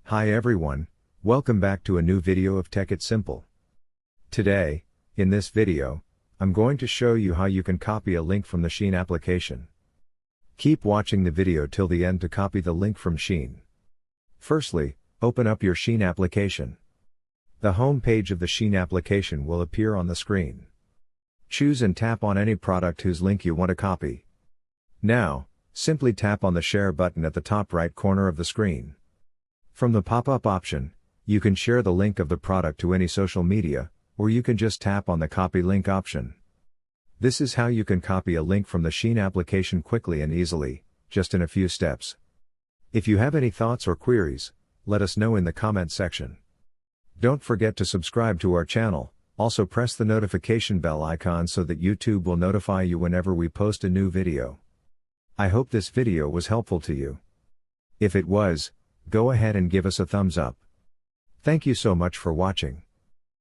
Hi everyone, welcome back to a new video of Tech It Simple. Today, in this video, I'm going to show you how you can copy a link from the Shein application. Keep watching the video till the end to copy the link from Shein. Firstly, open up your Shein application. The home page of the Shein application will appear on the screen. Choose and tap on any product whose link you want to copy. Now, simply tap on the Share button at the top right corner of the screen. From the pop-up option, you can share the link of the product to any social media, or you can just tap on the Copy Link option. This is how you can copy a link from the Shein application quickly and easily, just in a few steps. If you have any thoughts or queries, let us know in the comment section. Don't forget to subscribe to our channel, also press the notification bell icon so that YouTube will notify you whenever we post a new video. I hope this video was helpful to you. If it was, go ahead and give us a thumbs up. Thank you so much for watching.